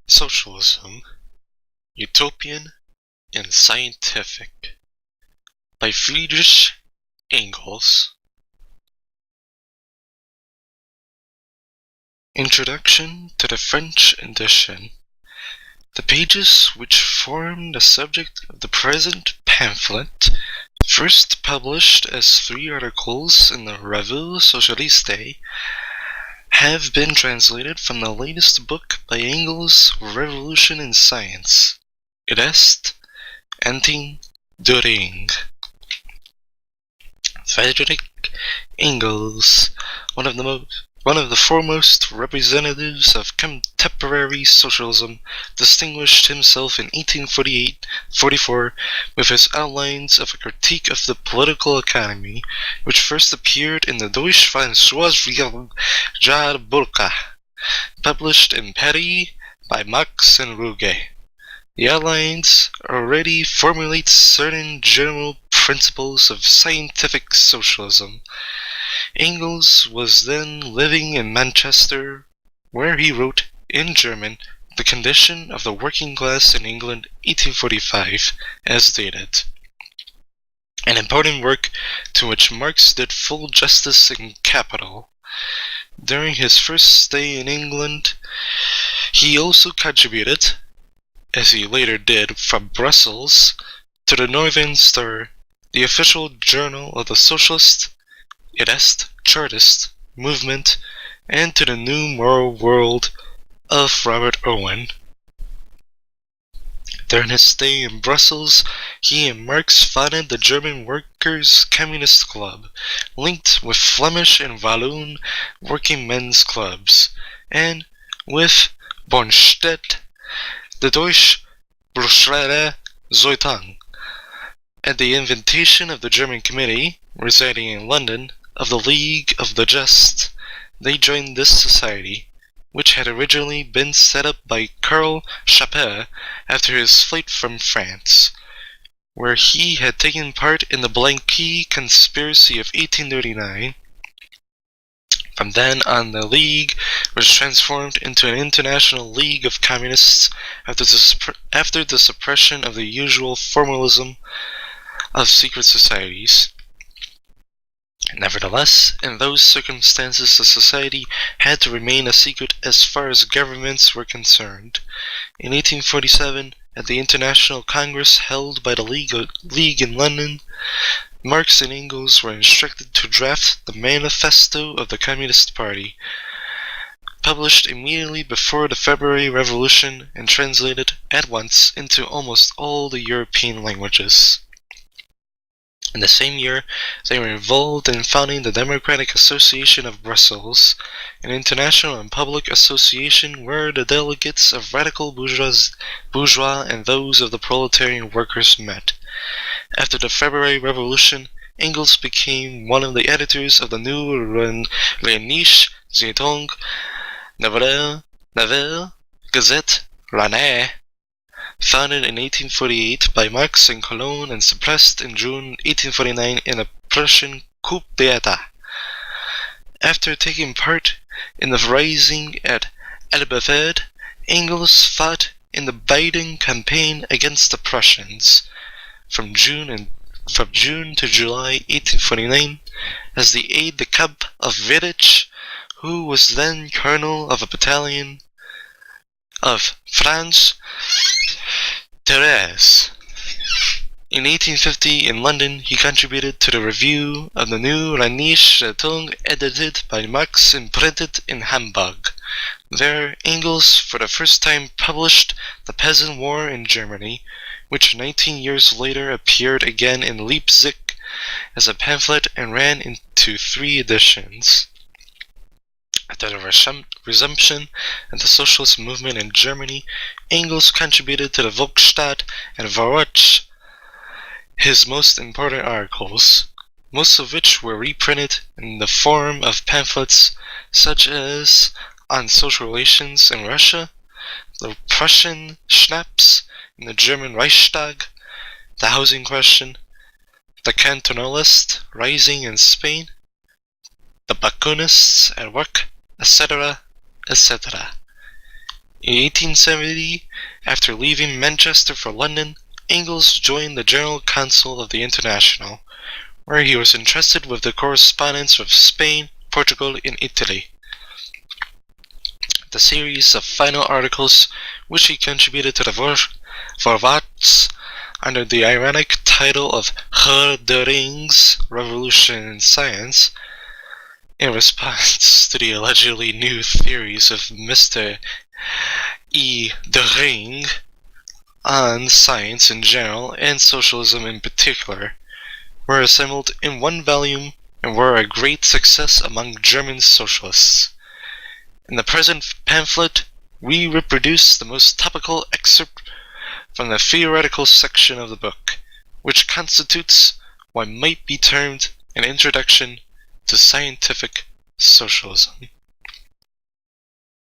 Socialism, Utopian and Scientific by Friedrich Engels. Introduction to the French edition. The pages which form the subject of the present pamphlet, first published as 3 articles in the Revue Socialiste, have been translated from the latest book by Engels, Revolution in Science. It est Anti-During. Friedrich Engels, one of the foremost representatives of contemporary socialism, distinguished himself in 1848-44 with his outlines of a critique of the political economy, which first appeared in the Deutsche Französische Jahrbuch, published in Paris by Max and Ruge. The outlines already formulate certain general principles of scientific socialism. Engels was then living in Manchester, where he wrote, in German, The Condition of the Working Class in England, 1845, as dated. An important work to which Marx did full justice in Capital. During his first stay in England, he also contributed, as he later did from Brussels, to the Northern Star, the official journal of the Socialist, it est, Chartist movement, and to the New Moral World of Robert Owen. During his stay in Brussels, he and Marx founded the German Workers' Communist Club, linked with Flemish and Walloon working men's clubs, and with Bornstedt, the Deutsche Bruxeller Zeitung. At the invitation of the German Committee, residing in London, of the League of the Just, they joined this society, which had originally been set up by Karl Schapper after his flight from France, where he had taken part in the Blanqui conspiracy of 1839. From then on, the League was transformed into an international league of communists after the suppression of the usual formalism of secret societies. Nevertheless, in those circumstances, the society had to remain a secret as far as governments were concerned. In 1847, at the International Congress held by the League in London, Marx and Engels were instructed to draft the Manifesto of the Communist Party, published immediately before the February Revolution and translated at once into almost all the European languages. In the same year, they were involved in founding the Democratic Association of Brussels, an international and public association where the delegates of radical bourgeois and those of the proletarian workers met. After the February Revolution, Engels became one of the editors of the new Rheinische Zeitung, Nouvelle Gazette Rhônaise, founded in 1848 by Marx in Cologne and suppressed in June 1849 in a Prussian coup d'état. After taking part in the rising at Elberfeld, Engels fought in the Biden campaign against the Prussians from June to July 1849 as the aide-de-camp of Friedrich, who was then colonel of a battalion of Franz Thérèse. In 1850, in London, he contributed to the review of the new Rheinische Zeitung edited by Marx and printed in Hamburg. There, Engels for the first time published The Peasant War in Germany, which 19 years later appeared again in Leipzig as a pamphlet and ran into 3 editions. After the resumption of the socialist movement in Germany, Engels contributed to the Volksstaat and Vorwärts, his most important articles, most of which were reprinted in the form of pamphlets such as On Social Relations in Russia, the Prussian Schnapps in the German Reichstag, the Housing Question, the Cantonalist Rising in Spain, the Bakunists at Work, etc., etc. In 1870, after leaving Manchester for London, Engels joined the General Council of the International, where he was entrusted with the correspondence with Spain, Portugal, and Italy. The series of final articles which he contributed to the Vorwärts under the ironic title of Herr der Ring's Revolution in Science, in response to the allegedly new theories of Mr. E. de Ring on science in general and socialism in particular, were assembled in one volume and were a great success among German socialists. In the present pamphlet, we reproduce the most topical excerpt from the theoretical section of the book, which constitutes what might be termed an introduction to scientific socialism.